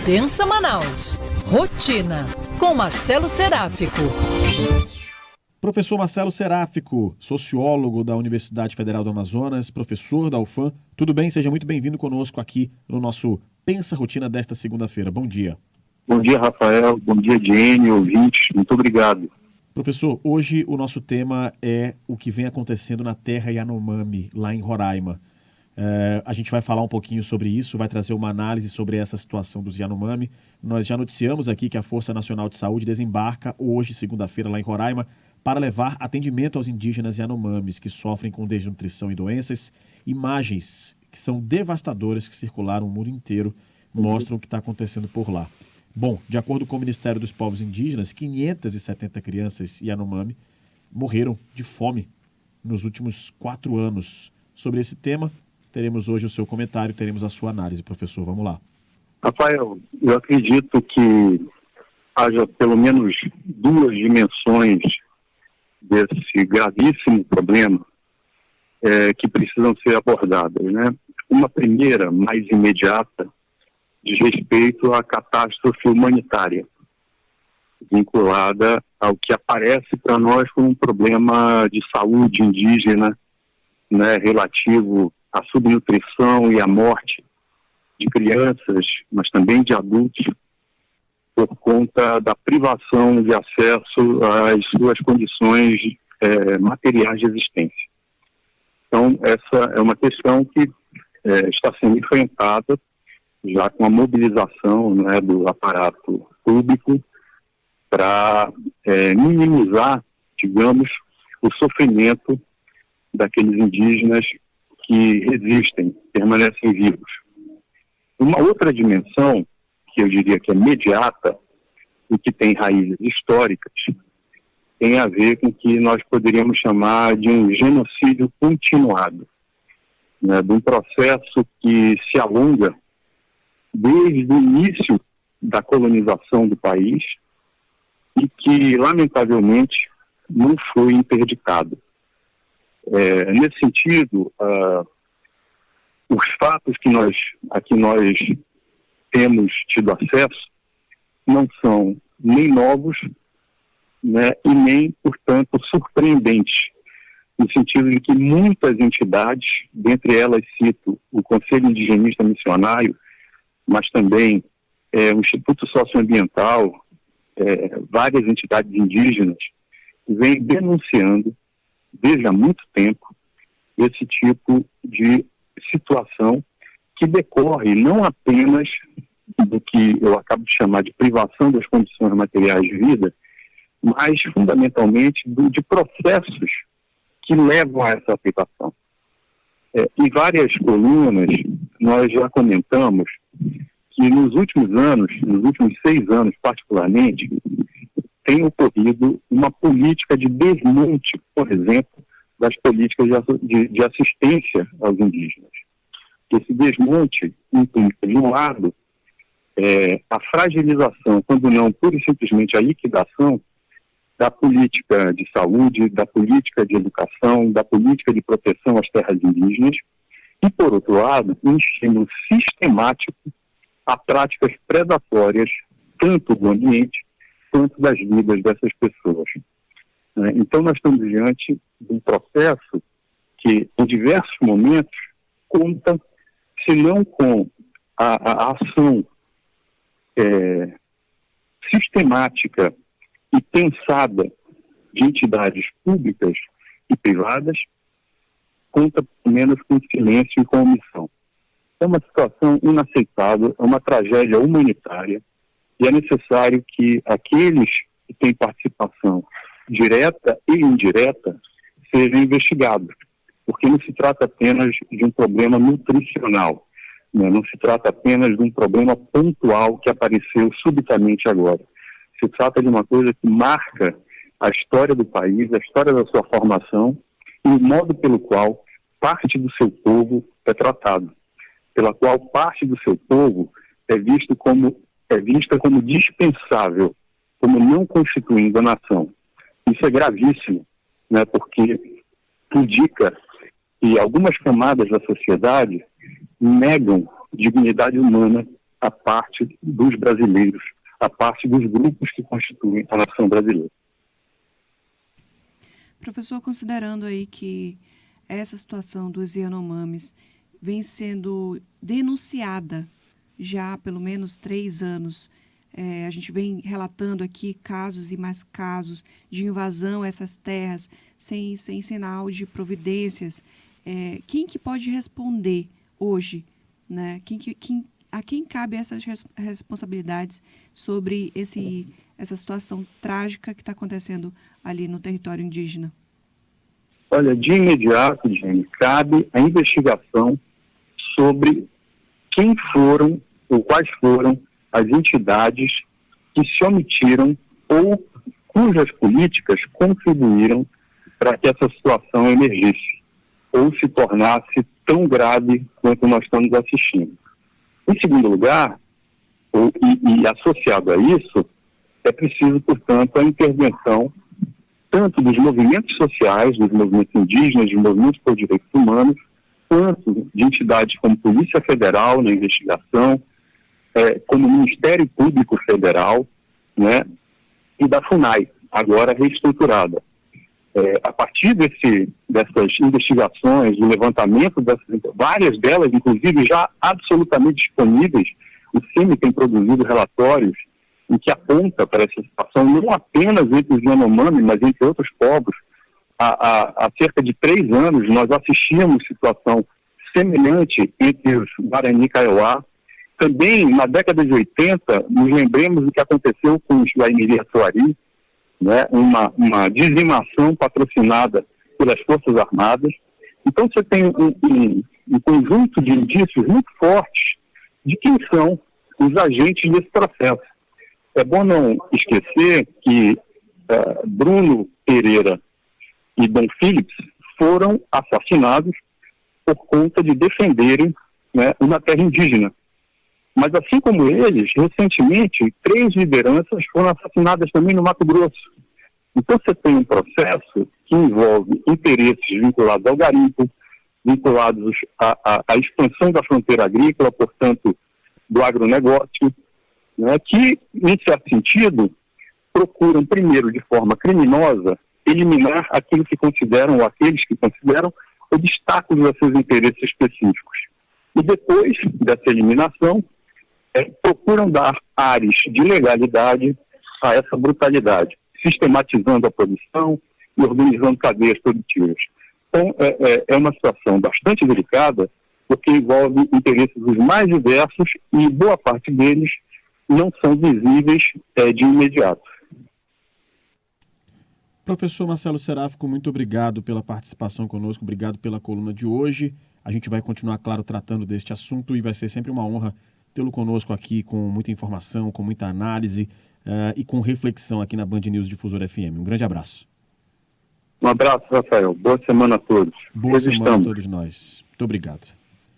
Pensa Manaus. Rotina, com Marcelo Seráfico. Professor Marcelo Seráfico, sociólogo da Universidade Federal do Amazonas, professor da UFAM. Tudo bem? Seja muito bem-vindo conosco aqui no nosso Pensa Rotina desta segunda-feira. Bom dia. Bom dia, Rafael. Bom dia, Diene, ouvintes. Muito obrigado. Professor, hoje o nosso tema é o que vem acontecendo na terra Yanomami, lá em Roraima. A gente vai falar um pouquinho sobre isso, vai trazer uma análise sobre essa situação dos Yanomami. Nós já noticiamos aqui que a Força Nacional de Saúde desembarca hoje, segunda-feira, lá em Roraima, para levar atendimento aos indígenas Yanomamis que sofrem com desnutrição e doenças. Imagens que são devastadoras que circularam o mundo inteiro mostram o que está acontecendo por lá. Bom, de acordo com o Ministério dos Povos Indígenas, 570 crianças Yanomami morreram de fome nos últimos 4 anos. Sobre esse tema, teremos hoje o seu comentário, teremos a sua análise. Professor, vamos lá. Rafael, eu acredito que haja pelo menos 2 dimensões desse gravíssimo problema que precisam ser abordadas, né? Uma primeira, mais imediata, diz respeito à catástrofe humanitária, vinculada ao que aparece para nós como um problema de saúde indígena, né, relativo à subnutrição e à morte de crianças, mas também de adultos, por conta da privação de acesso às suas condições materiais de existência. Então, essa é uma questão que está sendo enfrentada já com a mobilização, né, do aparato público para minimizar, digamos, o sofrimento daqueles indígenas que resistem, permanecem vivos. Uma outra dimensão, que eu diria que é imediata e que tem raízes históricas, tem a ver com o que nós poderíamos chamar de um genocídio continuado, né, de um processo que se alonga desde o início da colonização do país e que, lamentavelmente, não foi interditado. Nesse sentido, os fatos a que nós temos tido acesso não são nem novos, né, e nem, portanto, surpreendentes, no sentido de que muitas entidades, dentre elas cito o Conselho Indigenista Missionário, mas também o Instituto Socioambiental, várias entidades indígenas, vêm denunciando desde há muito tempo esse tipo de situação que decorre não apenas do que eu acabo de chamar de privação das condições materiais de vida, mas fundamentalmente de processos que levam a essa afetação. Em várias colunas, nós já comentamos que nos últimos anos, nos últimos 6 anos particularmente, tem ocorrido uma política de desmonte, por exemplo, das políticas de assistência aos indígenas. Esse desmonte implica, de um lado, a fragilização, quando não pura e simplesmente a liquidação, da política de saúde, da política de educação, da política de proteção às terras indígenas, e, por outro lado, um estímulo sistemático a práticas predatórias, tanto do ambiente quanto das vidas dessas pessoas. Então, nós estamos diante de um processo que, em diversos momentos, conta, se não com a ação sistemática e pensada de entidades públicas e privadas, conta pelo menos com silêncio e com omissão. É uma situação inaceitável, é uma tragédia humanitária, e é necessário que aqueles que têm participação direta e indireta sejam investigados, porque não se trata apenas de um problema nutricional, né? Não se trata apenas de um problema pontual que apareceu subitamente agora. Se trata de uma coisa que marca a história do país, a história da sua formação e o modo pelo qual parte do seu povo é tratado, pela qual parte do seu povo é vista como dispensável, como não constituindo a nação. Isso é gravíssimo, né, porque indica que algumas camadas da sociedade negam dignidade humana a parte dos brasileiros, a parte dos grupos que constituem a nação brasileira. Professor, considerando aí que essa situação dos Yanomamis vem sendo denunciada já há pelo menos 3 anos, a gente vem relatando aqui casos e mais casos de invasão a essas terras sem sinal de providências. Quem que pode responder hoje, né? A quem cabe essas responsabilidades sobre essa situação trágica que está acontecendo ali no território indígena? Olha, de imediato, Jenny, cabe a investigação sobre quem foram ou quais foram as entidades que se omitiram ou cujas políticas contribuíram para que essa situação emergisse ou se tornasse tão grave quanto nós estamos assistindo. Em segundo lugar, e associado a isso, é preciso, portanto, a intervenção tanto dos movimentos sociais, dos movimentos indígenas, dos movimentos por direitos humanos, quanto de entidades como Polícia Federal na investigação, como Ministério Público Federal, né, e da FUNAI, agora reestruturada. A partir dessas investigações, do levantamento, várias delas, inclusive, já absolutamente disponíveis, o CIMI tem produzido relatórios em que aponta para essa situação, não apenas entre os Yanomami, mas entre outros povos. Há cerca de 3 anos, nós assistíamos situação semelhante entre os Guarani e Kaiowá. Também, na década de 80, nos lembremos do que aconteceu com os Guaimiri-Atuari, né, uma dizimação patrocinada pelas Forças Armadas. Então você tem um conjunto de indícios muito fortes de quem são os agentes desse processo. É bom não esquecer que Bruno Pereira e Dom Phillips foram assassinados por conta de defenderem, né, uma terra indígena. Mas assim como eles, recentemente, 3 lideranças foram assassinadas também no Mato Grosso. Então você tem um processo que envolve interesses vinculados ao garimpo, vinculados à expansão da fronteira agrícola, portanto, do agronegócio, né, que, em certo sentido, procuram primeiro, de forma criminosa, eliminar aquilo que consideram, ou aqueles que consideram, obstáculos a seus interesses específicos. E depois dessa eliminação, procuram dar ares de legalidade a essa brutalidade, sistematizando a produção e organizando cadeias produtivas. Então, é uma situação bastante delicada, porque envolve interesses os mais diversos e boa parte deles não são visíveis de imediato. Professor Marcelo Seráfico, muito obrigado pela participação conosco, obrigado pela coluna de hoje. A gente vai continuar, claro, tratando deste assunto e vai ser sempre uma honra tê-lo conosco aqui com muita informação, com muita análise e com reflexão aqui na Band News Difusora FM. Um grande abraço. Um abraço, Rafael. Boa semana a todos. Boa semana a todos nós. Muito obrigado.